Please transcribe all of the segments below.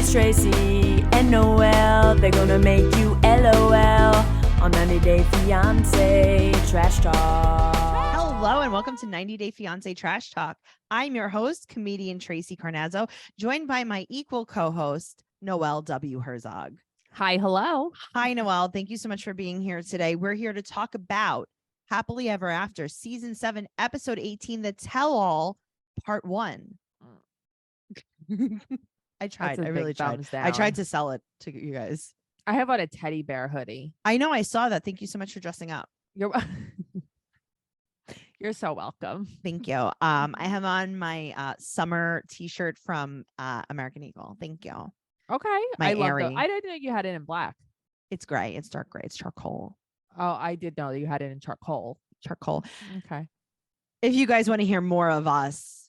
It's Tracey and Noelle. They're gonna make you LOL on 90 Day Fiance Trash Talk. Hello and welcome to 90 Day Fiance Trash Talk. I'm your host, comedian Tracey Carnazzo, joined by my equal co-host, Noelle W. Herzog. Hi, hello. Hi, Noelle. Thank you so much for being here today. We're here to talk about Happily Ever After, Season 7, Episode 18, The Tell-All, Part 1. I tried. I really tried. I tried to sell it to you guys. I have on a teddy bear hoodie. I know. I saw that. Thank you so much for dressing up. You're so welcome. Thank you. I have on my summer t-shirt from American Eagle. Thank you. Okay. My love Aerie. I didn't know you had it in black. It's gray. It's dark gray. It's charcoal. Oh, I did know that you had it in charcoal. Charcoal. Okay. If you guys want to hear more of us,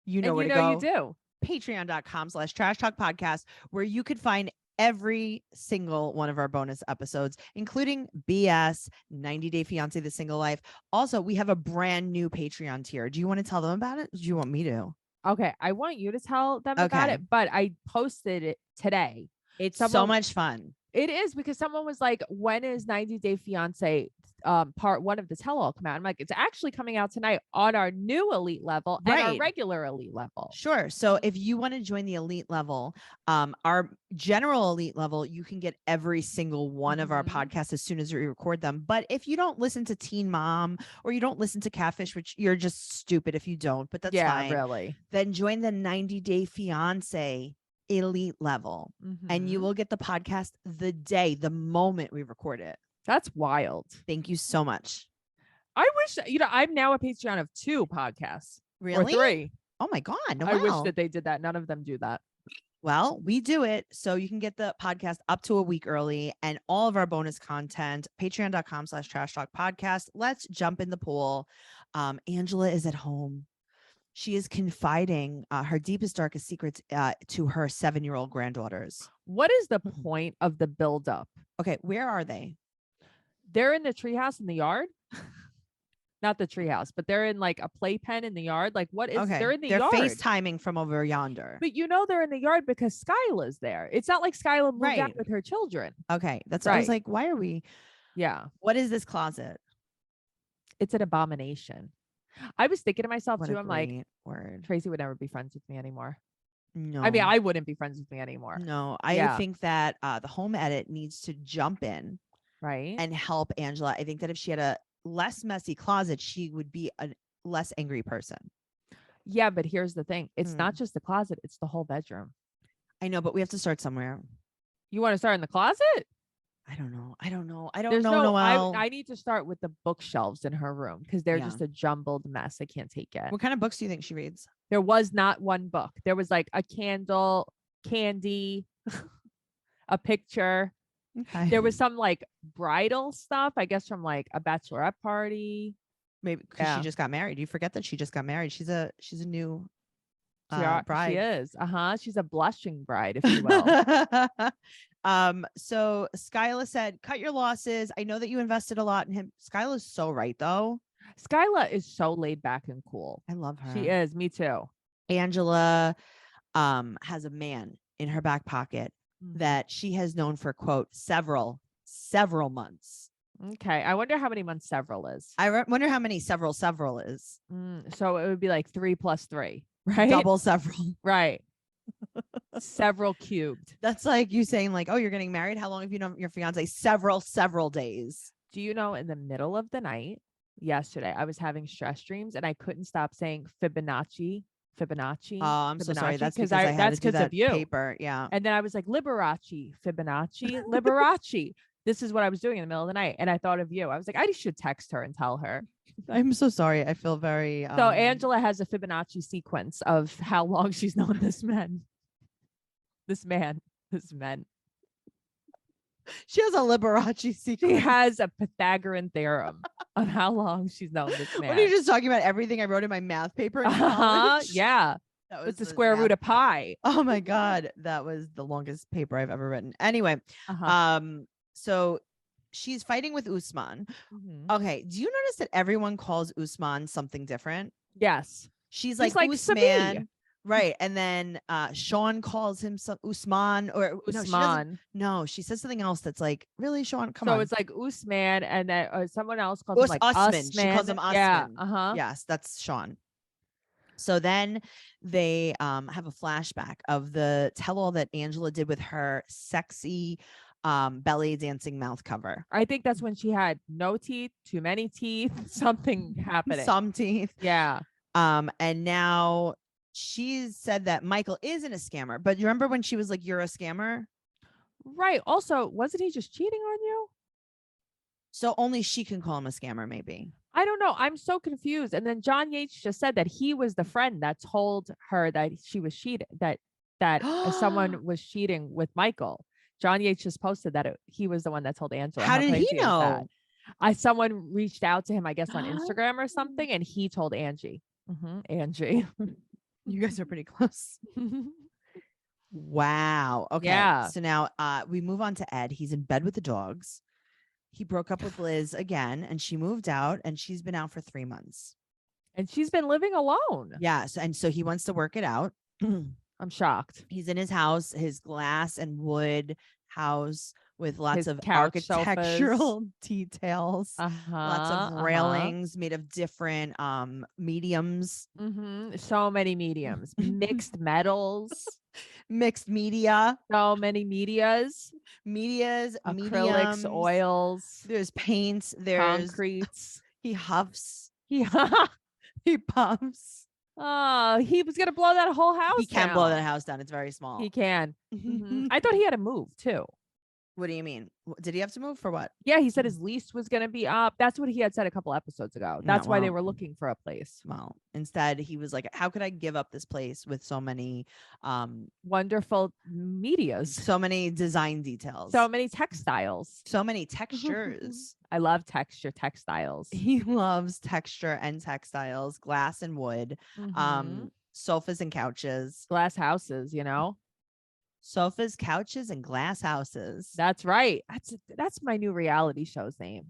you know where to go. You do. Patreon.com/Trash Talk Podcast, where you could find every single one of our bonus episodes, including BS, 90 Day Fiance, The Single Life. Also, we have a brand new Patreon tier. Do you want to tell them about it? Or do you want me to? Okay. I want you to tell them about it, but I posted it today. It's so much fun. It is, because someone was like, when is 90 Day Fiance part 1 of the tell-all come out? I'm like, it's actually coming out tonight on our new elite level and our regular elite level. Sure. So if you want to join the elite level, our general elite level, you can get every single one of our podcasts as soon as we record them. But if you don't listen to Teen Mom or you don't listen to Catfish, which you're just stupid if you don't, but that's fine. Yeah, really. Then join the 90 Day Fiance elite level and you will get the podcast the moment we record it. That's wild. Thank you so much. I wish, I'm now a Patreon of 2 podcasts. Really? Or 3. Oh my God. No, I wish that they did that. None of them do that. Well, we do it. So you can get the podcast up to a week early and all of our bonus content, patreon.com/Trash Talk Podcast. Let's jump in the pool. Angela is at home. She is confiding her deepest, darkest secrets to her 7-year-old granddaughters. What is the point of the buildup? Okay, where are they? They're in the treehouse in the yard. Not the treehouse, but they're in like a playpen in the yard. Like, what is? Okay. They're in the yard. They're FaceTiming from over yonder. But they're in the yard because Skyla's there. It's not like Skyla moved out with her children. Okay, that's I was like, why are we? Yeah. What is this closet? It's an abomination. I was thinking to myself What too. a I'm like, word. Tracy would never be friends with me anymore. No, I mean, I wouldn't be friends with me anymore. No, I think that the home edit needs to jump in, right, and help Angela. I think that if she had a less messy closet, she would be a less angry person. Yeah, but here's the thing: it's not just the closet; it's the whole bedroom. I know, but we have to start somewhere. You want to start in the closet? I don't know. Noelle. I need to start with the bookshelves in her room because they're just a jumbled mess. I can't take it. What kind of books do you think she reads? There was not one book. There was like a candle, candy, a picture. Okay. There was some like bridal stuff, I guess, from like a bachelorette party. Maybe because she just got married. You forget that she just got married. She's a new bride. She is. She's a blushing bride, if you will. So Skyla said, cut your losses. I know that you invested a lot in him. Skyla's so right, though. Skyla is so laid back and cool. I love her. She is. Me too. Angela has a man in her back pocket that she has known for, quote, several months. Okay. I wonder how many months several is. I wonder how many several is. So it would be like 3 + 3, right? Double several. Right. Several cubed. That's like you saying like, oh, you're getting married. How long have you known your fiance? Several days. Do you know, in the middle of the night yesterday, I was having stress dreams and I couldn't stop saying Fibonacci. Oh, I'm so sorry. That's because that's because of you. Paper. Yeah. And then I was like, Liberace, Fibonacci, Liberace. This is what I was doing in the middle of the night. And I thought of you. I was like, I should text her and tell her. I'm so sorry. I feel very. So Angela has a Fibonacci sequence of how long she's known this man. She has a Liberace sequence. She has a Pythagorean theorem on how long she's known this man. What are you just talking about? Everything I wrote in my math paper in college? Yeah. That was the square root of pi. Oh my God. That was the longest paper I've ever written. Anyway, so she's fighting with Usman. Okay. Do you notice that everyone calls Usman something different? Yes. She's like Usman. Right. And then Sean calls him some Usman or Usman. No, she says something else that's like, really, Sean? Come so on. it's like Usman, and then someone else calls him like Usman. Usman. She calls him Usman. Yeah. Yes, that's Sean. So then they have a flashback of the tell-all that Angela did with her sexy belly dancing mouth cover. I think that's when she had no teeth, too many teeth, something happening. Some teeth. Yeah. And now she's said that Michael isn't a scammer, but you remember when she was like, "You're a scammer"? Right. Also, wasn't he just cheating on you? So only she can call him a scammer, maybe. I don't know. I'm so confused. And then John Yates just said that he was the friend that told her that she was cheating, that someone was cheating with Michael. John Yates just posted that he was the one that told Angela. How did he crazy is know? that? Someone reached out to him, I guess, on Instagram or something, and he told Angie. Angie. You guys are pretty close. Wow. Okay. Yeah. So now we move on to Ed. He's in bed with the dogs. He broke up with Liz again, and she moved out, and she's been out for 3 months. And she's been living alone. Yes. And so he wants to work it out. I'm shocked. He's in his house, his glass and wood house with lots His of couch architectural details, lots of railings made of different mediums. So many mediums, mixed metals, mixed media, so many medias, acrylics, mediums, oils. There's paints, there's concretes. He huffs. He puffs. Oh, he was gonna blow that whole house. He can down. blow that house down. It's very small. He can. I thought he had to move too. What do you mean? Did he have to move for what? Yeah, he said his lease was going to be up. That's what he had said a couple episodes ago. That's why they were looking for a place. Well, instead he was like, how could I give up this place with so many wonderful medias, so many design details, so many textiles, so many textures. I love textiles. He loves texture and textiles, glass and wood, sofas and couches, glass houses, sofas, couches, and glass houses. That's right. That's my new reality show's name.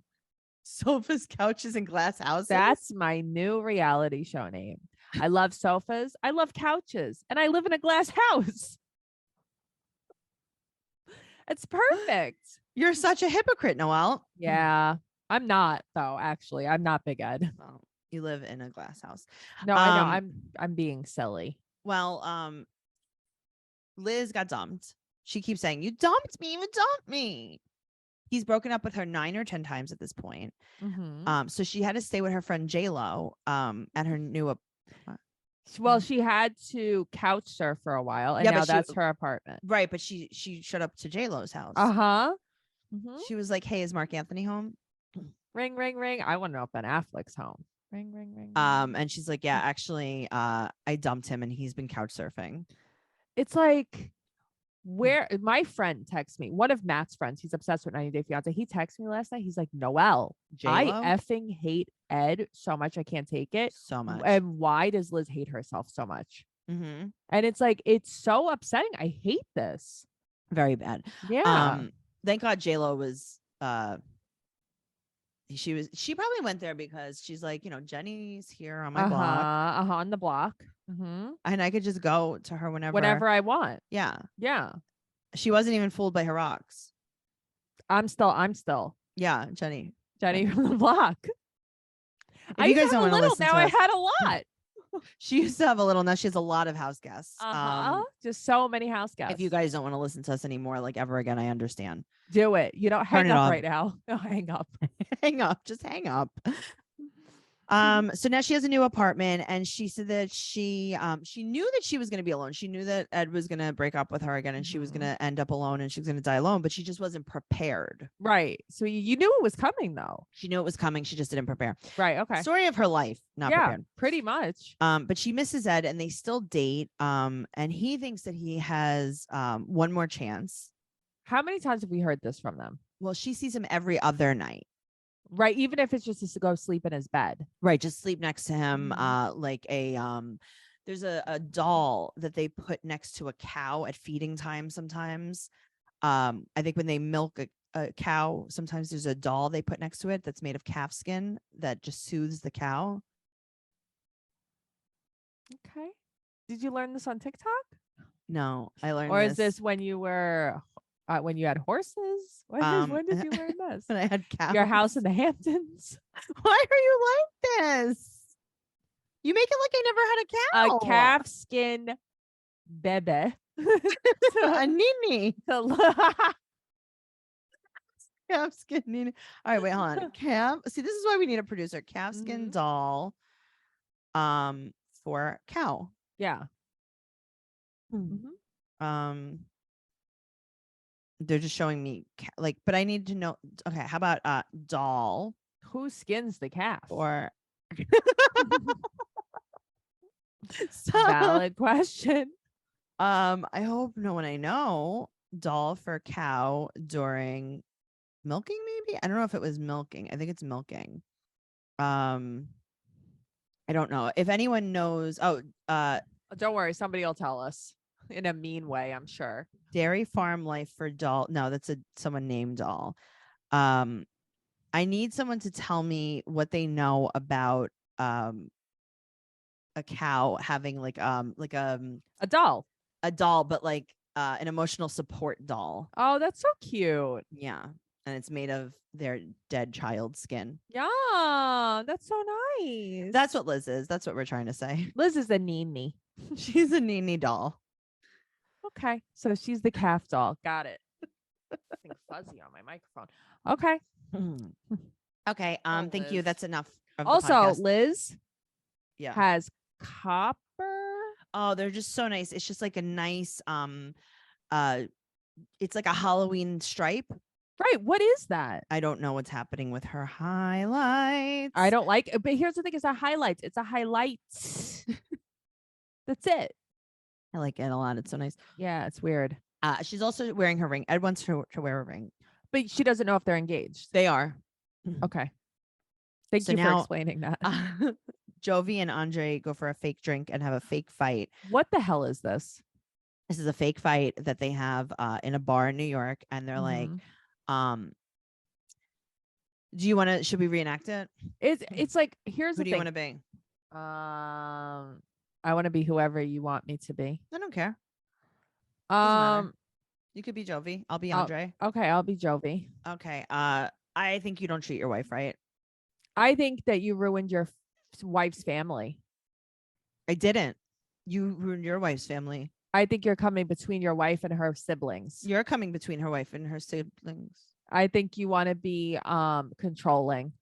Sofas, couches, and glass houses. That's my new reality show name. I love sofas. I love couches, and I live in a glass house. It's perfect. You're such a hypocrite, Noelle. Yeah, I'm not though. Actually, I'm not Big Ed. Well, you live in a glass house. No, I know. I'm being silly. Well, Liz got dumped. She keeps saying, "You dumped me. You dumped me." He's broken up with her 9 or 10 times at this point. So she had to stay with her friend J.Lo at her new. Well, she had to couch surf for a while, and now that's her apartment. Right, but she showed up to J.Lo's house. She was like, "Hey, is Mark Anthony home?" Ring, ring, ring. I want to know if Ben Affleck's home. Ring, ring, ring. And she's like, "Yeah, actually, I dumped him, and he's been couch surfing." It's like, where my friend texts me, one of Matt's friends, he's obsessed with 90 Day Fiance. He texted me last night. He's like, Noelle, J.Lo? I effing hate Ed so much. I can't take it. So much. And why does Liz hate herself so much? And it's like, it's so upsetting. I hate this. Very bad. Yeah. Thank God J.Lo was, she probably went there because she's like, Jenny's here on my block. On the block. And I could just go to her whenever I want. Yeah. Yeah. She wasn't even fooled by her rocks. I'm still. Yeah. Jenny from the block. If you guys don't want to listen now, to I us, had a lot. She used to have a little. Now she has a lot of house guests. Just so many house guests. If you guys don't want to listen to us anymore, like ever again, I understand. Do it. You don't hang Turn it up off right now. No, hang up. Hang up. Just hang up. So now she has a new apartment, and she said that she knew that she was going to be alone. She knew that Ed was going to break up with her again, and she was going to end up alone, and she was going to die alone, but she just wasn't prepared. Right. So you knew it was coming, though. She knew it was coming. She just didn't prepare. Right. Okay. Story of her life. Not prepared. Pretty much. But she misses Ed, and they still date. And he thinks that he has one more chance. How many times have we heard this from them? Well, she sees him every other night. Right. Even if it's just to go sleep in his bed. Right. Just sleep next to him. Like there's a doll that they put next to a cow at feeding time sometimes. I think when they milk a cow, sometimes there's a doll they put next to it that's made of calf skin that just soothes the cow. Okay. Did you learn this on TikTok? No, I learned Or this is this when you were when you had horses? When did you learn this? when I had cows. Your house in the Hamptons. Why are you like this? You make it like I never had a cow. A calf skin bebe. A nini. Calf skin nini. All right, wait, hold on. Calf. See, this is why we need a producer. Calf skin doll. For cow. Yeah. Mm-hmm. They're just showing me like, but I need to know. Okay, how about doll? Who skins the calf? Or valid question. I hope no one I know. Doll for cow during milking, maybe. I don't know if it was milking. I think it's milking. I don't know if anyone knows. Don't worry, somebody will tell us in a mean way, I'm sure. Dairy farm life for doll. No, that's someone named Doll. I need someone to tell me what they know about a cow having like A doll. a doll, but like an emotional support doll. Oh, that's so cute. Yeah, and it's made of their dead child's skin. Yeah, that's so nice. That's what Liz is. That's what we're trying to say. Liz is a Nini. She's a Nini doll. Okay, so she's the calf doll. Got it. Something fuzzy on my microphone. Okay. Okay. Oh, thank you. Liz. That's enough. Of the Also, podcast. Liz has copper. Oh, they're just so nice. It's just like a nice it's like a Halloween stripe. Right. What is that? I don't know what's happening with her highlights. I don't like it, but here's the thing: it's a highlight. It's a highlight. That's it. I like it a lot. It's so nice. Yeah, it's weird. She's also wearing her ring. Ed wants her to wear a ring. But she doesn't know if they're engaged. They are. Okay. Thank So you for now- explaining that. Jovi and Andre go for a fake drink and have a fake fight. What the hell is this? This is a fake fight that they have in a bar in New York, and they're like, do you want to? Should we reenact it? It's like, here's Who the do you thing. want to be? I want to be whoever you want me to be. I don't care. Doesn't matter. You could be Jovi. I'll be Oh, Andre. Okay, I'll be Jovi. Okay. I think you don't treat your wife right. I think that you ruined your wife's family. I didn't. You ruined your wife's family. I think you're coming between your wife and her siblings. You're coming between her wife and her siblings. I think you want to be controlling.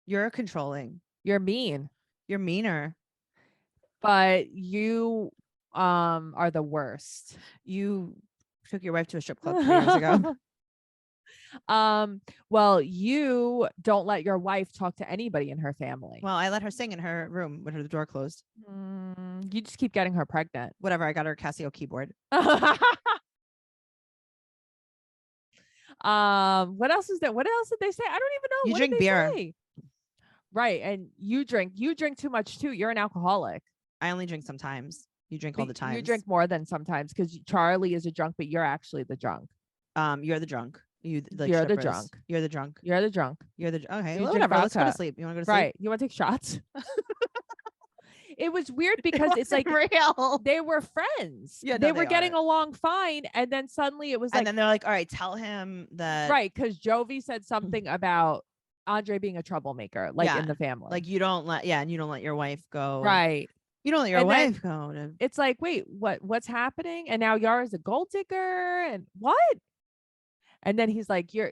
You're controlling. You're mean. You're meaner. But you are the worst. You took your wife to a strip club 3 years ago. Well, you don't let your wife talk to anybody in her family. Well, I let her sing in her room with her door closed. You just keep getting her pregnant. Whatever. I got her a Casio keyboard. What else is there? What else did they say? I don't even know. You What drink did they beer. say? Right. And you drink too much too. You're an alcoholic. I only drink sometimes. You drink all the time. You drink more than sometimes because Charlie is a drunk, but you're actually the drunk. You're the drunk. You're the strippers. drunk. You're the drunk. You're the drunk. You're the okay. You Well, drink whatever. Let's go to vodka. sleep. You want to go to sleep? Right. You want to take shots? It was weird because it's like real. they were friends. Yeah, they no, were they getting are. along fine, and then suddenly it was like And then they're like, all right, tell him that. right, because Jovi said something about Andre being a troublemaker, like Yeah, in the family. Like you don't let and you don't let your wife go. right. You don't let your And then- wife go to It's like, wait, what's happening? And now Yara's a gold digger, and what? And then he's like, you're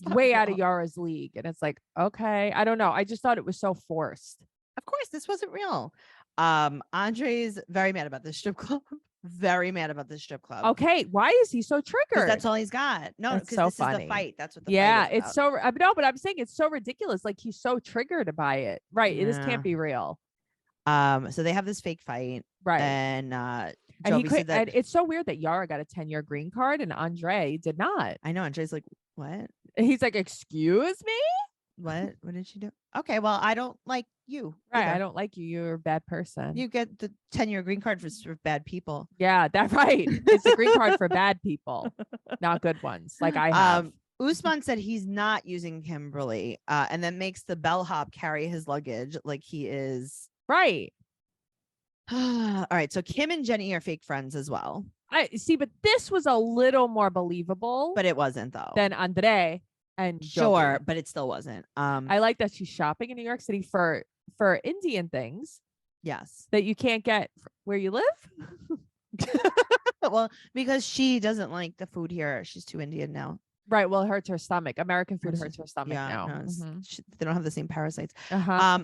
way out of real. Yara's league. And it's like, okay, I don't know. I just thought it was so forced. Of course, this wasn't real. Andre's very mad about this strip club. Very mad about this strip club. Okay, why is he so 'Cause triggered? that's all he's got. No, That's because so this is funny. the fight. That's what the Yeah, fight is it's so no, but I'm saying it's so ridiculous. Like he's so triggered by it. Right. This Yeah. can't be real. So they have this fake fight. Right. And And he Jovi could, said that and it's so weird that Yara got a 10-year green card and Andre did not. I know Andre's like, what? And he's like, excuse me? What did she do? Okay, well, I don't like you. Right. either. I don't like you. You're a bad person. You get the 10-year green card for bad people. Yeah, that's right. It's a green card for bad people, not good ones. Like I have. Usman said he's not using Kimberly, and then makes the bellhop carry his luggage like he is Right. All right. So Kim and Jenny are fake friends as well, I see, but this was a little more believable but it wasn't though. than Andre and Sure, Joey. but it still wasn't. I like that she's shopping in New York City for Indian things Yes. that you can't get where you live. Well, because she doesn't like the food here. She's too Indian now. Right. Well, it hurts her stomach. American food Hurts- hurts her stomach Yeah, now. no, Mhm. they don't have the same parasites. Uh-huh.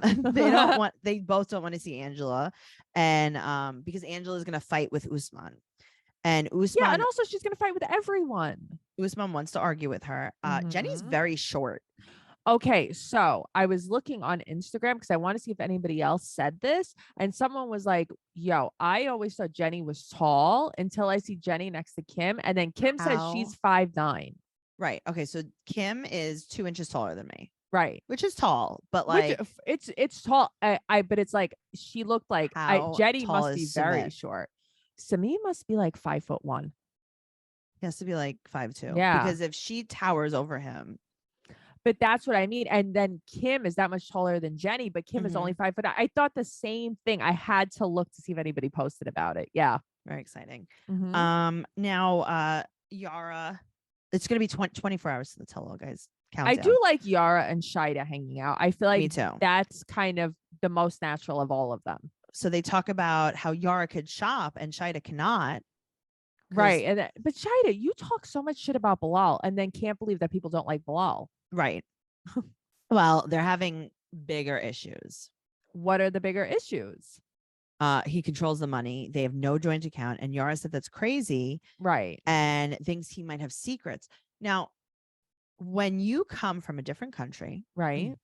They both don't want to see Angela, and because Angela is gonna fight with Usman, and Yeah, Usman and also she's gonna fight with everyone. Usman wants to argue with her. Jenny's Mhm. very short. Okay, so I was looking on Instagram because I want to see if anybody else said this, and someone was like, "Yo, I always thought Jenny was tall until I see Jenny next to Kim, and then Kim says How? she's 5'9". Right. Okay. So Kim is 2 inches taller than me, Right. which is tall, but like, It's tall. But it's like she looked like How Jenny tall must be is very Sumit? short. Sami must be like 5'1". he has to be like 5'2". Yeah. Because if she towers over him, But that's what I mean. And then Kim is that much taller than Jenny, but Kim is Mhm. only 5 foot. I thought the same thing. I had to look to see if anybody posted about it. Yeah. very exciting. Mhm. Now, Yara, it's gonna be 24 hours to the tell all, guys. Countdown. I do like Yara and Shaeeda hanging out. I feel Me like too. that's kind of the most natural of all of them. So they talk about how Yara could shop and Shaeeda cannot. 'cause- Right. But Shaeeda, you talk so much shit about Bilal and then can't believe that people don't like Bilal. Right. Well, they're having bigger issues. What are the bigger issues? He controls the money. They have no joint account. And Yara said that's crazy Right. and thinks he might have secrets. Now, when you come from a different country, Right.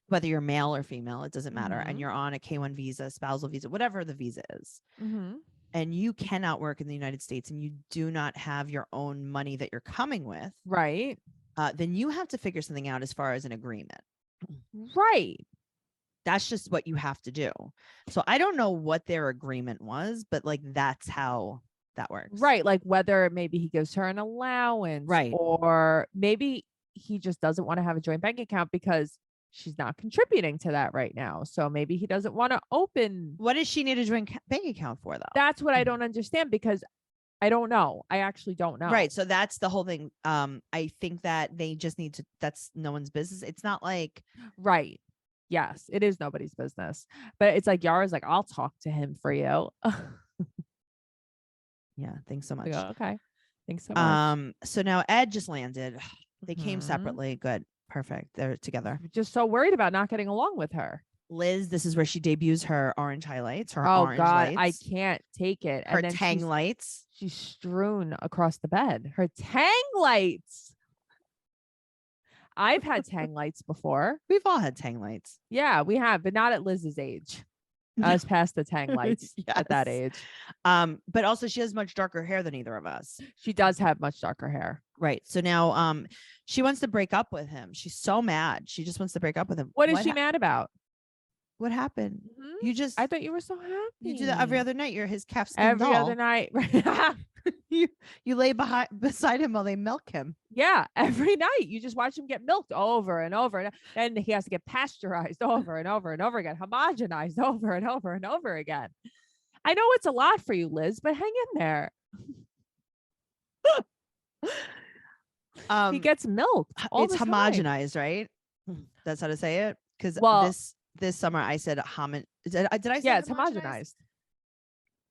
whether you're male or female, it doesn't matter, and Mhm. you're on a K-1 visa, spousal visa, whatever the visa is, Mm-hmm. and you cannot work in the United States and you do not have your own money that you're coming with, Right. then you have to figure something out as far as an agreement. Right. That's just what you have to do. So I don't know what their agreement was, but like that's how that works. Right. Like whether maybe he gives her an allowance. Right. Or maybe he just doesn't want to have a joint bank account because she's not contributing to that right now. So maybe he doesn't want to open. What does she need a joint bank account for, though? That's what I don't understand because I don't know. I actually don't know. Right. So that's the whole thing. I think that they just need to, that's no one's business. It's not like, Right. Yes, it is nobody's business. But it's like Yara's like, I'll talk to him for you. yeah, thanks so much. I go, okay. Thanks so much. So now Ed just landed. They came Mhm. separately. Good. Perfect. They're together. Just so worried about not getting along with her. Liz, this is where she debuts her orange highlights, her Oh orange God, lights, I can't take it. her And then tang lights. she's strewn across the bed. Her tang lights. I've had tang lights before. We've all had tang lights. Yeah, we have, but not at Liz's age. I was past the tang lights at that Yes. age. But also she has much darker hair than either of us. She does have much darker hair. Right. So now she wants to break up with him. She's so mad. She just wants to break up with him. What is she mad about? What happened? Mhm. You just I thought you were so happy. you do that every other night. You're his calf skin Every doll. other night. you lay beside him while they milk him. Yeah, every night you just watch him get milked over and over, and then he has to get pasteurized over and over and over again, homogenized over and over and over again. I know it's a lot for you, Liz, but hang in there. He gets milked. All It's the time. homogenized, right? That's how to say it. Because Well- this summer I said did I say Yeah, it's homogenized? homogenized.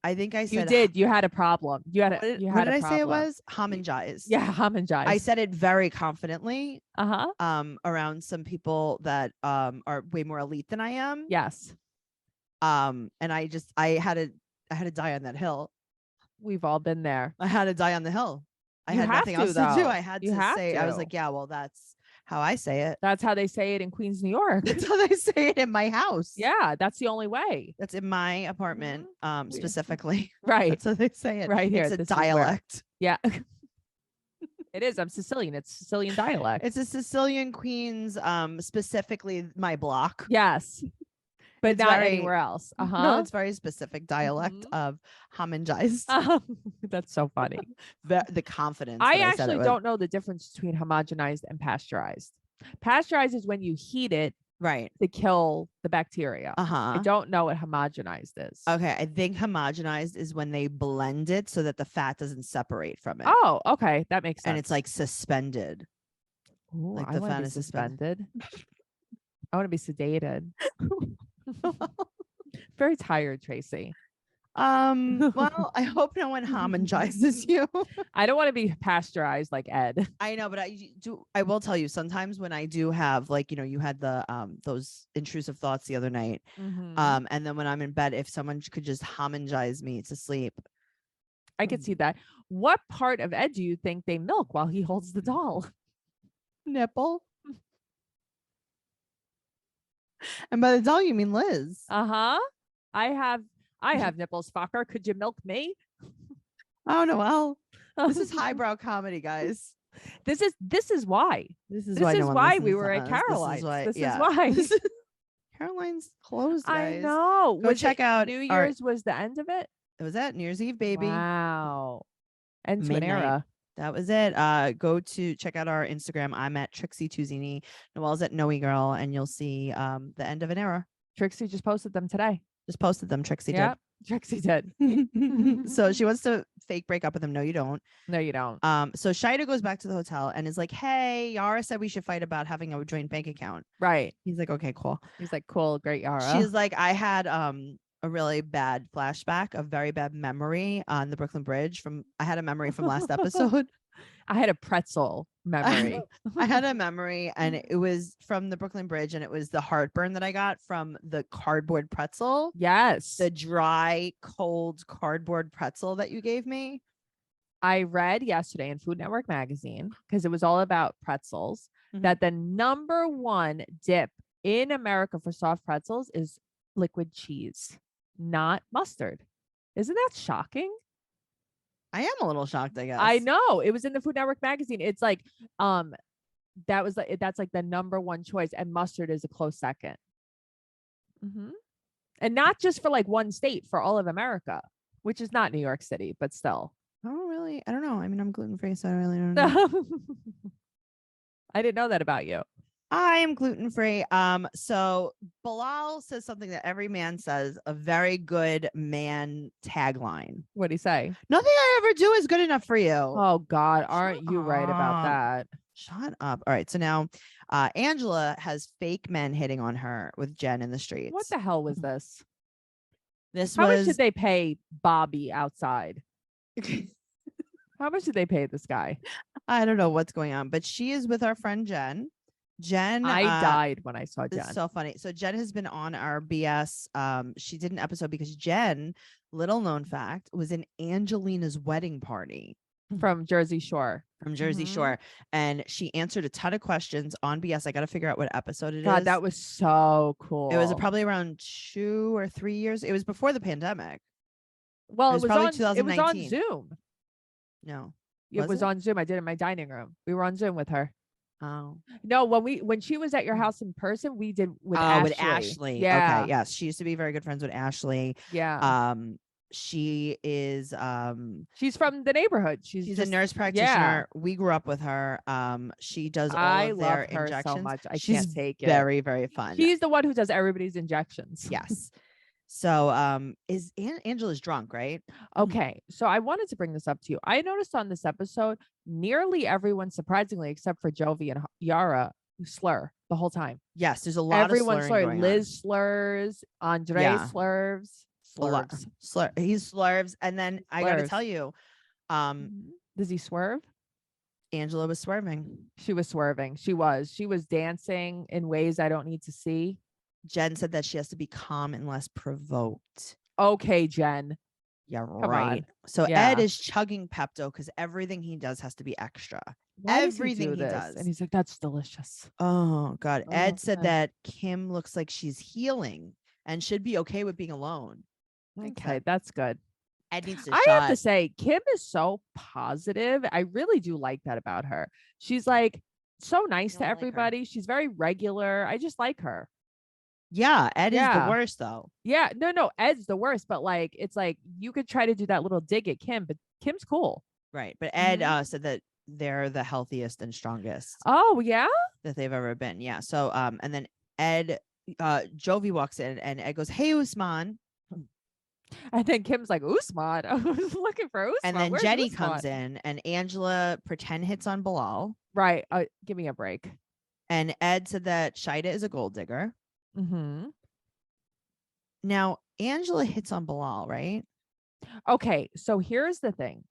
I think I You said did. You had a problem. You had a. What You what had did a I say it problem. was? Homogenized. Yeah, homogenized. I said it very confidently Uh-huh. around some people that are way more elite than I am. Yes. And I had to die on that hill. We've all been there. I had to die on the hill. I You had have nothing to, else to do. though. I had You to have say, I was to. like, yeah, well, that's how I say it. That's how they say it in Queens, New York. That's how they say it in my house. Yeah, that's the only way. That's in my apartment, specifically. Right. That's how they say it. Right here. It's a This is where- dialect. Yeah. It is. I'm Sicilian. It's Sicilian dialect. It's a Sicilian Queens, specifically my block. Yes. But It's not very- anywhere else. No, Uh-huh. it's very specific dialect Mhm. of homogenized. That's so funny. The confidence. I that said it actually with. don't know the difference between homogenized and pasteurized. Pasteurized is when you heat it Right. to kill the bacteria. I Uh-huh. don't know what homogenized is. Okay. I think homogenized is when they blend it so that the fat doesn't separate from it. Oh, okay. That makes sense. And it's like suspended. Ooh, like I the want to fat be is suspended. suspended. I want to be sedated. Very tired, Tracy. Well, I hope no one homogizes you. I don't want to be pasteurized like Ed. I know, but I will tell you, sometimes when I do have, like, you had the those intrusive thoughts the other night. Mhm. And then when I'm in bed, if someone could just homogize me to sleep. I could see that. What part of Ed do you think they milk while he holds the doll? Nipple. And by the doll, you mean Liz. Uh-huh. I have nipples, fucker. Could you milk me? Oh, Noelle. This is highbrow comedy, guys. This is why. This is This why no is one why listens we to were at us. Caroline's. This is This is why. Caroline's closed, guys. I know. Go check out New our- Year's was the end of it. It was at New Year's Eve, baby. Wow. End to an Midnight. era. That was it. Go to check out our Instagram. I'm at Trixie Tuzini. Noelle's at Noe Girl, and you'll see the end of an era. Trixie just posted them today. Just posted them. Trixie Yep. Trixie did. did. So she wants to fake break up with him. No, you don't. No, you don't. So Shaeeda goes back to the hotel and is like, "Hey, Yara said we should fight about having a joint bank account." Right. He's like, "Okay, cool." He's like, cool, great Yara. She's like, "I had a really bad flashback, a very bad memory on the Brooklyn Bridge I had a memory from last episode." I had a pretzel memory. I had a memory, and it was from the Brooklyn Bridge, and it was the heartburn that I got from the cardboard pretzel. Yes. The dry, cold cardboard pretzel that you gave me. I read yesterday in Food Network magazine, because it was all about pretzels, Mhm. that the number one dip in America for soft pretzels is liquid cheese, not mustard. Isn't that shocking? I am a little shocked, I guess. I know. It was in the Food Network magazine. It's like, that's like the number one choice, and mustard is a close 2nd. Mm-hmm. And not just for like one state, for all of America, which is not New York City, but still. I don't know. I mean, I'm gluten-free, so I really don't know. I didn't know that about you. I am gluten-free. So Bilal says something that every man says, a very good man tagline. What'd he say? Nothing I ever do is good enough for you. Oh God, aren't you right about up. that? Shut up. All right. So now Angela has fake men hitting on her with Jen in the streets. What the hell was this? This How was much did they pay Bobby outside? How much did they pay this guy? I don't know what's going on, but she is with our friend Jen. I died when I saw Jen. It's so funny. So Jen has been on our BS. She did an episode because Jen, little known fact, was in Angelina's wedding party From Jersey Shore. from Jersey Mhm. Shore, and she answered a ton of questions on BS. I got to figure out what episode it is. God, that was so cool. It was probably around 2 or 3 years. It was before the pandemic. well, it was probably on 2019. Zoom. No. It was it? on Zoom. I did it in my dining room. We were on Zoom with her. Oh. No, when she was at your house in person, we did with Oh, Ashley. with Ashley. Yeah. Okay. Yes. She used to be very good friends with Ashley. Yeah. She is She's from the neighborhood. She's a just, nurse practitioner. We grew up with her. She does all I of love their her injections. so much. I She's can't take it. very, very fun. She's the one who does everybody's injections. Yes. So is Angela's drunk, right? Okay. So I wanted to bring this up to you. I noticed on this episode, nearly everyone, surprisingly, except for Jovi and Yara, slur the whole time. Yes, there's a lot Everyone of slurring going Liz slurs, Andre Yeah. slurs. on. A lot. He slurves, and then I got to Slurs. tell you, Does he swerve? Angela was swerving. She was swerving. She was dancing in ways I don't need to see. Jen said that she has to be calm and less provoked. Okay, Jen. Yeah, on. right. So Yeah. Ed is chugging Pepto because everything he does has to be extra. Why does Everything do he this? does. And he's like, that's delicious. Oh God. Oh, Ed said God. that Kim looks like she's healing and should be okay with being alone. Okay, that's good. Ed needs to I shut. have to say, Kim is so positive. I really do like that about her. She's like so nice don't to like her. everybody. She's very regular. I just like her. Yeah, Ed is Yeah. the worst though. Yeah, no, Ed's the worst, but like it's like you could try to do that little dig at Kim, but Kim's cool. Right. But Ed Mhm. said that they're the healthiest and strongest Oh, yeah. that they've ever been. Yeah. So and then Ed, Jovi walks in and Ed goes, "Hey, Usman." And then Kim's like, Usman. I was looking for Usman. And then Where's Jenny Usman? comes in and Angela pretend hits on Bilal. Right. Give me a break. And Ed said that Shaeeda is a gold digger. Mm-hmm. Now, Angela hits on Bilal, right? Okay. So here's the thing.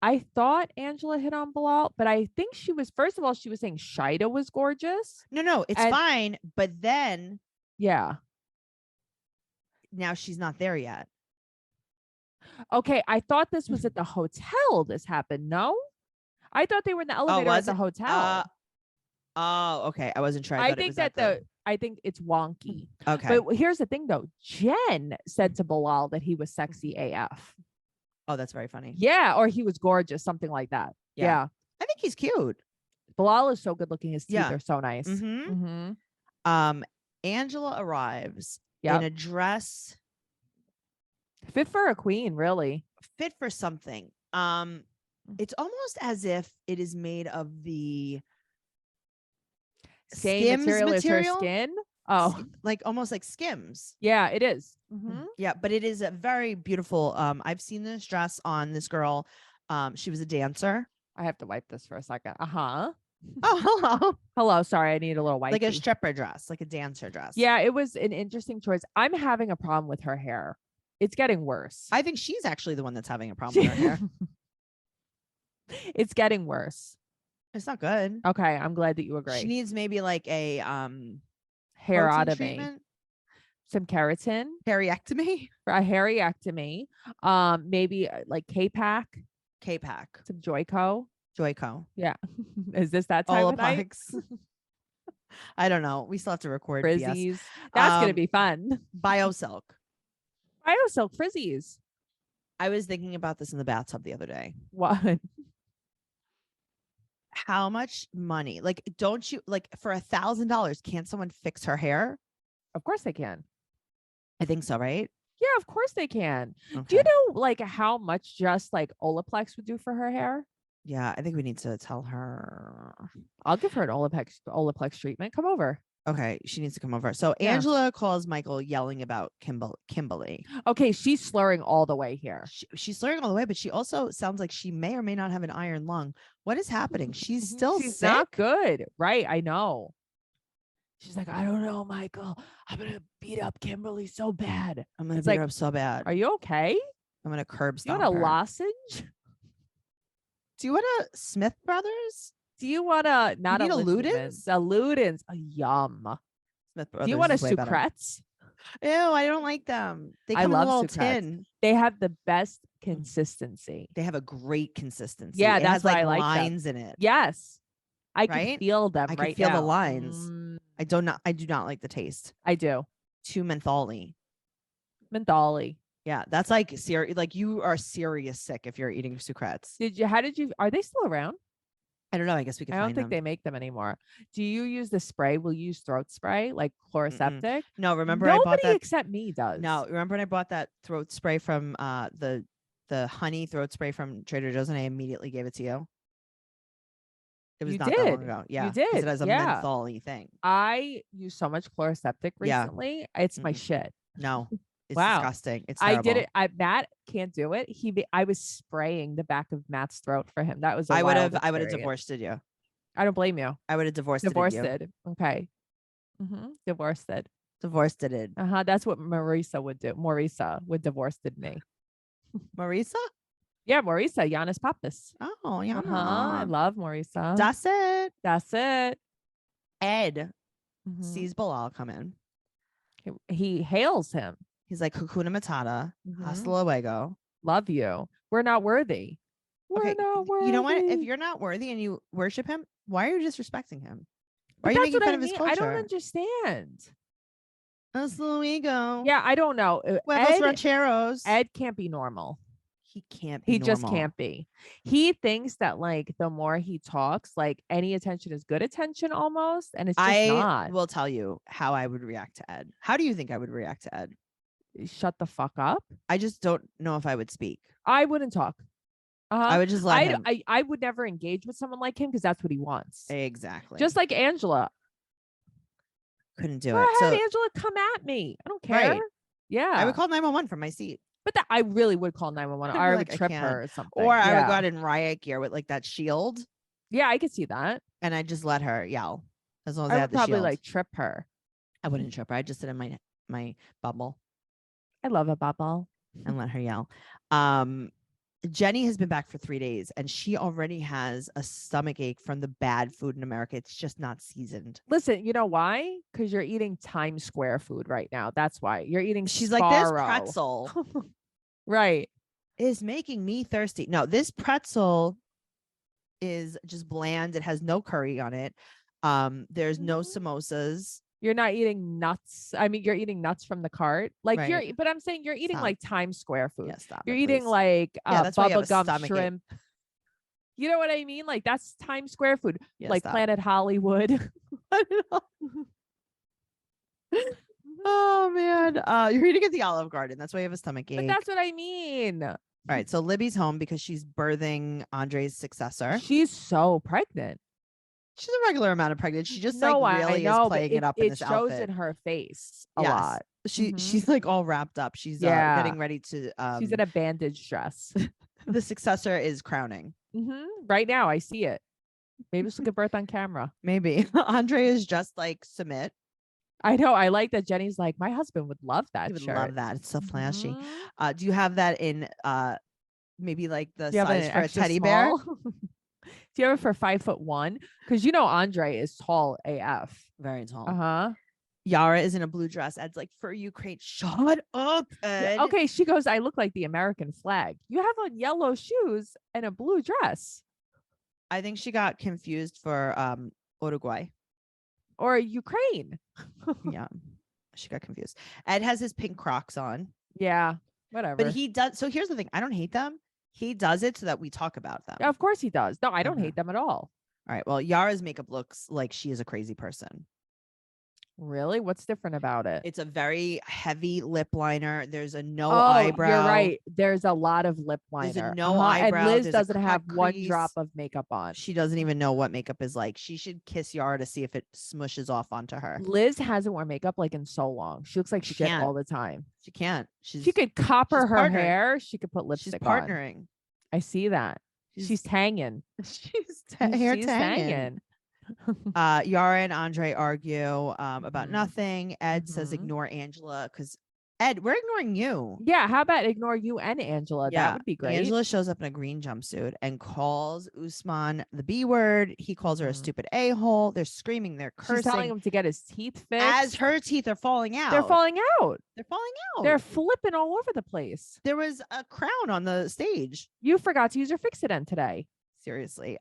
I thought Angela hit on Bilal, but I think she was, first of all, she was saying Shaeeda was gorgeous. No, it's And- fine. But then Yeah. now she's not there yet. Okay. I thought this was at the hotel. This happened. No, I thought they were in the elevator at was the it? hotel. Oh, okay. I wasn't sure. I thought it think was that at I think it's wonky. Okay. But here's the thing though. Jen said to Bilal that he was sexy AF. Oh, that's very funny. Yeah. Or he was gorgeous, something like that. Yeah. I think he's cute. Bilal is so good looking. His teeth Yeah. are so nice. Mhm. Mm-hmm. Angela arrives Yep. in a dress Fit for a queen, really. fit for something. It's almost as if it is made of the Same Skims material as her material? skin. Oh, like almost like Skims. yeah, it is. Mhm. Yeah, but it is a very beautiful. I've seen this dress on this girl. She was a dancer. I have to wipe this for a second. Uh-huh. Oh, hello. Hello. Sorry, I need a little wipe. Like a stripper dress, like a dancer dress. Yeah, it was an interesting choice. I'm having a problem with her hair. It's getting worse. I think she's actually the one that's having a problem with her hair. It's getting worse. It's not good. Okay, I'm glad that you agree. She needs maybe like a Hair protein out of me. treatment, Some keratin, hairyectomy, a hairyectomy. Maybe like K-Pack, K-Pack, some Joico. Joico, Yeah. Is this that time of night? Olaplex. I don't know. We still have to record BS. Frizzies. That's gonna Um, be fun. BioSilk. BioSilk frizzies. I was thinking about this in the bathtub the other day. What? How much money? Like, don't you like for $1,000? Can't someone fix her hair? Of course they can. I think so, right? Yeah, of course they can. Do Okay. you know like how much just like Olaplex would do for her hair? Yeah, I think we need to tell her. I'll give her an Olaplex treatment. Come over. Okay, she needs to come over. So Yeah. Angela calls Michael yelling about Kimberly. Okay, she's slurring all the way here. She's slurring all the way, but she also sounds like she may or may not have an iron lung. What is happening? She's still She's sick. not good. Right. I know. She's like, I don't know, Michael. I'm going to beat up Kimberly so bad. I'm gonna It's beat like, her up so bad. Are you okay? I'm gonna curb You stomp want a her. lozenge? Do you want a Smith Brothers? Do you want a, not need a Ludens? A Ludens. A yum. Smith Brothers. Do you want a is way better. Sucrets? Ew, I don't like them. They I come in a love little Sucrets. tin. They have the best consistency. They have a great consistency. Yeah, it that's has why like I like them. lines in it. Yes. I can Right? feel them I can right feel the now. lines. Mm, I do not like the taste. I do. Too mentholy. Mentholy. Yeah, that's like serious. Like you are serious sick if you're eating Sucrets. Are they still around? I don't know. I guess we could I don't find think them. they make them anymore. Do you use the spray? Will you use throat spray like chloroseptic? No, remember I bought Nobody that. except me does. No, remember when I bought that throat spray from the honey throat spray from Trader Joe's and I immediately gave it to you. It was You not that long did. ago. You Yeah, 'cause did. It has a Yeah. mentholy thing. I use so much chloroseptic Yeah. recently. It's my Mm-mm. shit. No, it's Wow. disgusting. It's I terrible. did it. Matt can't do it. I was spraying the back of Matt's throat for him. That was I would wild have experience. divorced you. I don't blame you. I would have divorced Divorced you. it. Okay. Divorced it. Divorced it. That's what Marisa would do. Marisa would divorce me. Marisa? Yeah, Marisa, Giannis Pappas. Oh, yeah. I love Marisa. That's it. That's it. Ed Mhm. sees Bilal come in. He hails him. He's like, Hakuna Matata. Hasta luego. Love you. We're not worthy. We're Okay, not worthy. You know what? If you're not worthy and you worship him, why are you disrespecting him? Why But are you that's making what fun I of his mean. culture? I don't understand. Hasta luego. Yeah, I don't know. Huevos rancheros. Ed can't be normal. He can't be He just normal. can't be. He thinks that like the more he talks, like any attention is good attention almost. And it's just I not. will tell you how I would react to Ed. How do you think I would react to Ed? Shut the fuck up. I just don't know if I would speak. I wouldn't talk. I would just let him. I would never engage with someone like him because that's what he wants. Exactly. Just like Angela. Couldn't do Go it. ahead, So Angela, come at me. I don't care. Right. Yeah. I would call 911 from my seat. But I really would call 911. I'd be Or I like, would I trip can't. her or something. Or I would go Yeah. out in riot gear with like that shield, Yeah, I could see that. and I just let her yell as long as I I had would the probably shield. like trip her. I wouldn't trip her. I'd just sit in my bubble I love a bubble. and let her yell. Jenny has been back for 3 days, and she already has a stomach ache from the bad food in America. It's just not seasoned. Listen, you know why? Because you're eating Times Square food right now. That's why. You're eating She's like, this Sbarro. pretzel Right. is making me thirsty. No, this pretzel is just bland. It has no curry on it. There's no Mhm. samosas. You're not eating nuts. I mean, you're eating nuts from the cart. Like Right. but I'm saying you're eating Stop. like Times Square food. Yeah, stop. You're it, eating please. like Yeah, that's why you have a bubble gum stomach ache. shrimp. You know what I mean? Like that's Times Square food. Yeah, like stop. Planet Hollywood. Oh man. You're eating at the Olive Garden. That's why you have a stomach ache. But that's what I mean. All right. So Libby's home because she's birthing Andre's successor. She's so pregnant. She's a regular amount of pregnant. She just No, like I really know, is but playing it up in this shows outfit. in her face a Yes. lot. Mhm. She's like all wrapped up. She's Yeah. getting ready to She's in a bandage dress. the successor is crowning. Right now, I see it. Maybe she'll give birth on camera. Maybe. Andre is just like submit. I know. I like that Jenny's like, my husband would love that He would shirt. love that. It's so flashy. Mhm. Do you have that in maybe like the Do you have it size in for a extra teddy bear? small? Do you have it for 5'1"? Because you know Andre is tall AF. Very tall. Uh-huh. Yara is in a blue dress. Ed's like, for you, crate. Shut up, Ed. Yeah, okay, she goes, I look like the American flag. You have on yellow shoes and a blue dress. I think she got confused for Uruguay. Or Ukraine. Yeah, she got confused. Ed has his pink Crocs on. Yeah, whatever. But he does. So here's the thing. I don't hate them. He does it so that we talk about them. Of course he does. No, I don't Okay. hate them at all. All right. Well, Yara's makeup looks like she is a crazy person. Really? What's different about it? It's a very heavy lip liner. There's a no Oh, eyebrow. you're right. There's a lot of lip liner. There's a no eyebrow. And Liz There's a doesn't have cut one crease. drop of makeup on. She doesn't even know what makeup is like. She should kiss Yara to see if it smushes off onto her. Liz hasn't worn makeup like in so long. She looks like She shit can't. all the time. She can't. She could copper she's her partnering. hair. She could put She's lipstick on. partnering. I see that. She's tanging. She's hair She's tanging. Yara and Andre argue about Mhm. nothing. Ed says Mhm. ignore Angela because Ed, we're ignoring you. Yeah, how about ignore you and Angela? Yeah, That would be great. Angela shows up in a green jumpsuit and calls Usman the B word. He calls her a Mhm. stupid a-hole. They're screaming. They're She's telling cursing him to get his teeth fixed. as her teeth are falling out. They're falling out. They're falling out. They're flipping all over the place. There was a crown on the stage. You forgot to use your Fix-It-End today. Seriously.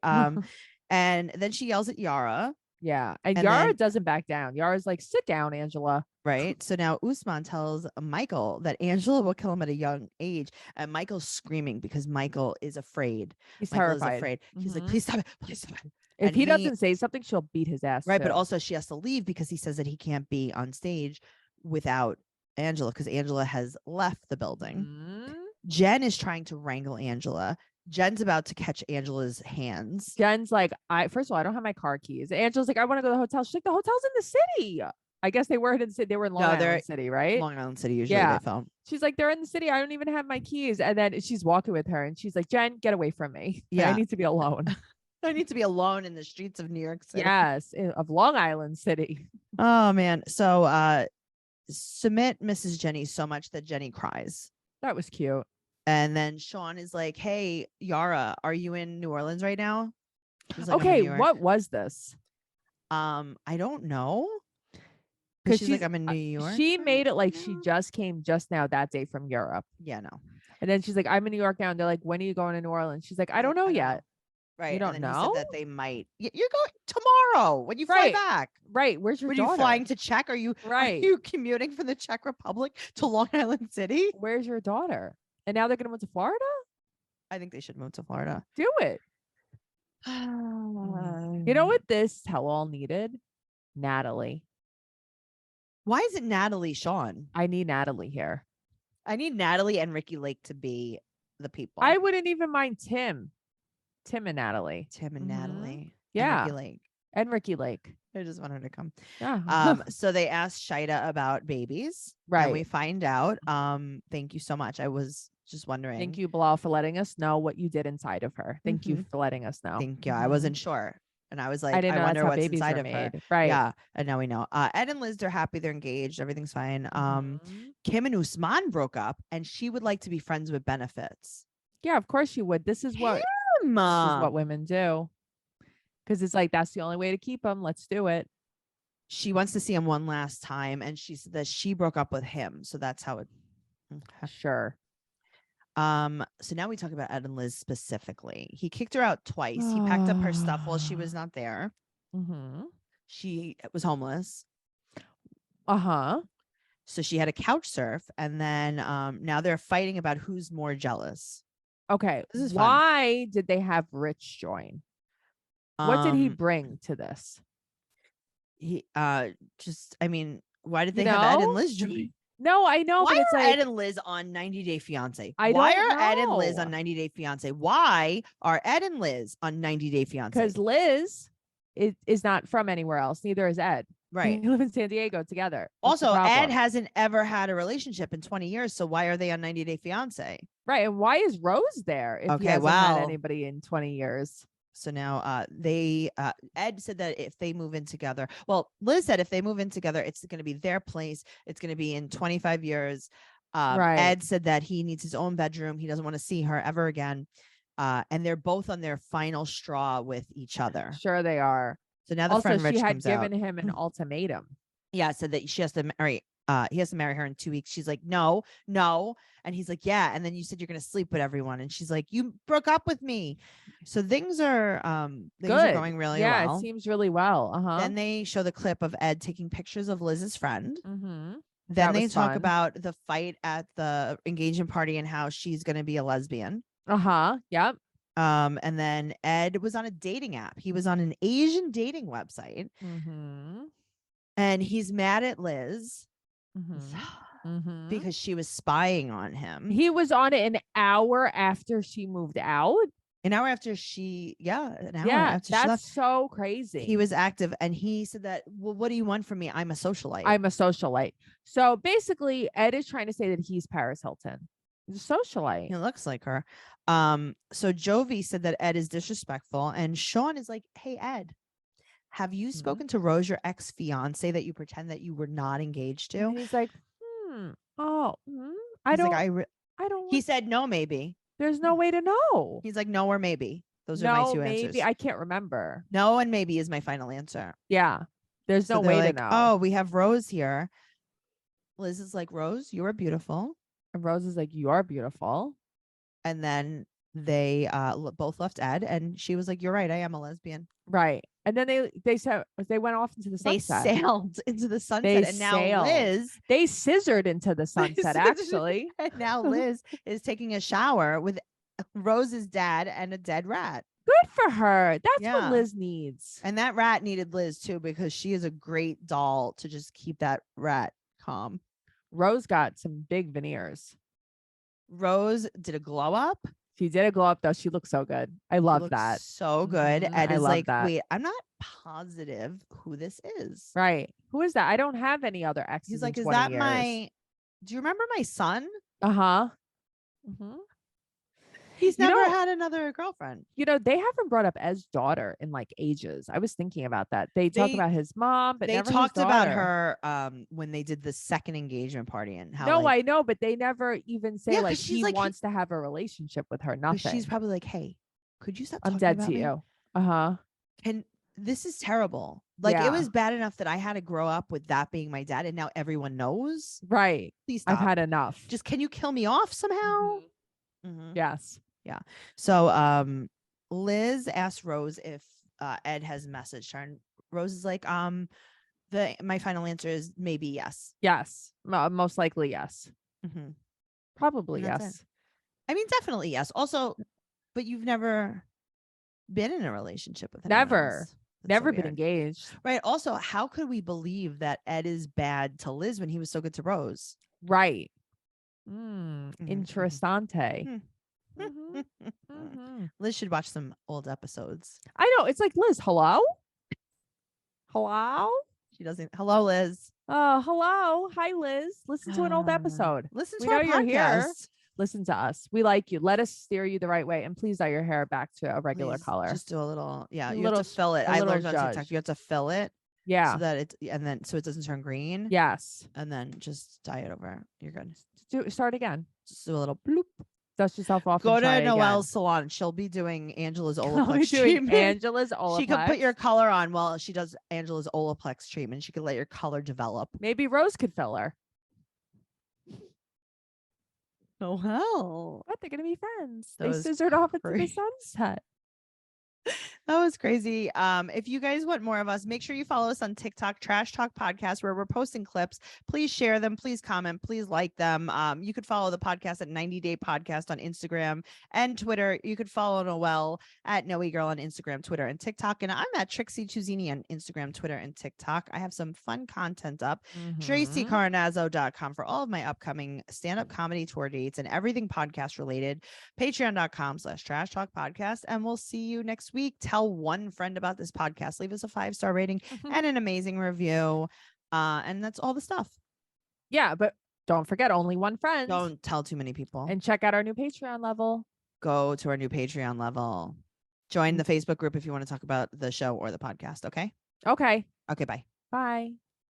And then she yells at Yara. Yeah. And And Yara then- doesn't back down. Yara's like, sit down, Angela. Right. So now Usman tells Michael that Angela will kill him at a young age. And Michael's screaming because Michael is afraid. He's Michael terrified. is afraid. He's like, Mhm. please stop it. Please stop it. If and he he- doesn't say something, she'll beat his ass. Right. But too. also she has to leave because he says that he can't be on stage without Angela because Angela has left the building. Mhm. Jen is trying to wrangle Angela. Jen's about to catch Angela's hands. Jen's like, first of all, I don't have my car keys. Angela's like, I want to go to the hotel. She's like, the hotel's in the city. I guess they weren't in the city. They were in Long they're Island City, right? Long Island City usually Yeah. they film. She's like, they're in the city. I don't even have my keys. And then she's walking with her and she's like, Jen, get away from me. Yeah. I need to be alone. I need to be alone in the streets of New York City. Yes, of Long Island City. Oh man. So Submit misses Jenny so much that Jenny cries. That was cute. And then Sean is like, hey, Yara, are you in New Orleans right now? She's like, "I'm in Okay, New York." what was this? I don't know. 'Cause She's like, I'm in New York. She right made it like she now?" just came just now that day from Europe. Yeah, no. And then she's like, I'm in New York now. And they're like, when are you going to New Orleans? She's like, I don't know yet. Right. don't and then he know? said that they might. You're going tomorrow when you fly Right. back. Right. Where's your Were daughter? you flying to Czech? Are you Right. Are you commuting from the Czech Republic to Long Island City? Where's your daughter? And now they're going to move to Florida? I think they should move to Florida. Do it. You know what this tell-all needed? Natalie. Why is it Natalie Sean? I need Natalie here. I need Natalie and Ricky Lake to be the people. I wouldn't even mind Tim and Natalie. Tim and Mhm. Natalie. Yeah. And Ricky Lake. And Ricky Lake. I just want her to come. Yeah. So they asked Shaeeda about babies. Right. And we find out. Thank you so much. I was just wondering. Thank you, Bilal, for letting us know what you did inside of her. Thank you for letting us know. Thank you. I Mhm. wasn't sure. And I was like, I didn't know that's wonder how what's babies inside are of her. made. Right. Yeah. And now we know. Ed and Liz, they're happy. They're engaged. Everything's fine. Mhm. Kim and Usman broke up and she would like to be friends with benefits. Yeah, of course you would. This is what women do. Because it's like, that's the only way to keep them. Let's do it. She wants to see him one last time. And she said that she broke up with him. So that's how it. Okay. Sure. So now we talk about Ed and Liz specifically. He kicked her out twice. He packed up her stuff while she was not there. Mm-hmm. She was homeless. Uh-huh. So she had a couch surf. And then now they're fighting about who's more jealous. Okay. This is fun. Why did they have Rich join? What did he bring to this? He why did they have Ed and Liz join? No, I know, Why but it's are like Ed and Liz on 90 Day Fiance? I Why don't are Ed and Liz know. on 90 Day Fiance? Why are Ed and Liz on 90 Day Fiance? because Liz is not from anywhere else. Neither is Ed. Right. They live in San Diego together. What's the Also, Ed problem? hasn't ever had a relationship in 20 years. So why are they on 90 Day Fiance? Right. And why is Rose there if he Okay, hasn't had wow. anybody in 20 years? So now Ed said that if they move in together, well, Liz said if they move in together, it's going to be their place. It's going to be in 25 years. Right. Ed said that he needs his own bedroom. He doesn't want to see her ever again. And they're both on their final straw with each other. Sure they are. So now the Also, friend she Rich had comes out. given him an ultimatum. Yeah, said that she has to marry. He has to marry her in 2 weeks. She's like, no. And he's like, yeah. And then you said you're going to sleep with everyone. And she's like, you broke up with me. So things are going really well. Yeah, it seems really well. Uh-huh. Then they show the clip of Ed taking pictures of Liz's friend. Mm-hmm. Then they talk fun. about the fight at the engagement party and how she's going to be a lesbian. Uh-huh. Yep. And then Ed was on a dating app. He was on an Asian dating website. Mm-hmm. And he's mad at Liz Mm-hmm. because she was spying on him. He was on it an hour after she moved out. An hour after she, an hour after she that's left. so crazy. He was active and he said that, well, what do you want from me? I'm a socialite. I'm a socialite. So basically, Ed is trying to say that he's Paris Hilton. He's a socialite. He looks like her. So Jovi said that Ed is disrespectful, and Sean is like, hey, Ed, have you spoken to Rose, your ex-fiance that you pretend that you were not engaged to? And he's like, I He's don't. like, I don't. He said no, maybe. There's no way to know. He's like, no or maybe. Those are my two maybe. answers. I can't remember. No and maybe is my final answer. Yeah. There's no So way they're to like, know. oh, we have Rose here. Liz is like, Rose, you are beautiful. And Rose is like, you are beautiful. And then they both left Ed, and she was like, you're right, I am a lesbian. Right. And then they said they went off into the sunset. They sailed into the sunset. And now Liz, they scissored into the sunset, actually. And now Liz is taking a shower with Rose's dad and a dead rat. Good for her. That's what Liz needs. And that rat needed Liz too, because she is a great doll to just keep that rat calm. Rose got some big veneers. Rose did a glow up. She did a glow up though. She looks so good. I love that. So good. Ed is like, that. wait, I'm not positive who this is. Right. Who is that? I don't have any other exes. He's like, in is 20 that years. do you remember my son? Uh-huh. He's never had another girlfriend. They haven't brought up Ed's daughter in like ages. I was thinking about that. They talk about his mom, but they never talked his about daughter. her I did the second engagement party and how. No, I know, but they never even say like he like, wants to have a relationship with her. Nothing. She's probably like, hey, could you stop I'm talking dead about to me? you. Uh-huh. And this is terrible. Like it was bad enough that I had to grow up with that being my dad, and now everyone knows. Right. Please stop. I've had enough. Just can you kill me off somehow? Yes. Yeah. So Liz asked Rose if Ed has messaged her, and Rose is like, my final answer is maybe yes. Yes. Most likely yes. Probably And that's yes. it. I mean, definitely yes. Also, but you've never been in a relationship with anyone Never. else. That's Never so been weird. engaged. Right. Also, how could we believe that Ed is bad to Liz when he was so good to Rose? Right. Interessante. Liz should watch some old episodes. I know. It's like, Liz, hello? Hello? She doesn't. Hello, Liz. Oh, hello. Hi, Liz. Listen to an old episode. Listen We to our know you're here. podcast. Listen to us. We like you. Let us steer you the right way. And please dye your hair back to a regular Please, color. Just do a little. Yeah, A you little have to fill it. a I little learned on TikTok. zhuzh. You have to fill it Yeah. so that so it doesn't turn green. Yes. And then just dye it over. You're good. Start again. Just do a little bloop. Dust yourself off. Go and try to Noelle's again. salon. She'll be doing Angela's I'll be Olaplex doing treatment. Angela's Olaplex. She could put your color on while she does Angela's Olaplex treatment. She could let your color develop. Maybe Rose could fill her. Oh hell. But they're gonna be friends. That They was scissored off into the crazy. sunset. That was crazy. If you guys want more of us, make sure you follow us on TikTok, Trash Talk Podcast, where we're posting clips. Please share them. Please comment. Please like them. You could follow the podcast at 90 Day Podcast on Instagram and Twitter. You could follow Noelle at Noe Girl on Instagram, Twitter, and TikTok. And I'm at Trixie Chuzini on Instagram, Twitter, and TikTok. I have some fun content up. Mhm. TraceyCarnazzo.com for all of my upcoming stand-up comedy tour dates and everything podcast related. Patreon.com/Trash Talk Podcast. And we'll see you next week. Tell one friend about this podcast. Leave us a 5-star rating and an amazing review. And that's all the stuff. Yeah, but don't forget, only one friend. Don't tell too many people. And check out our new Patreon level. Go to our new Patreon level. Join the Facebook group if you want to talk about the show or the podcast. Okay. Okay. Okay. Bye. Bye.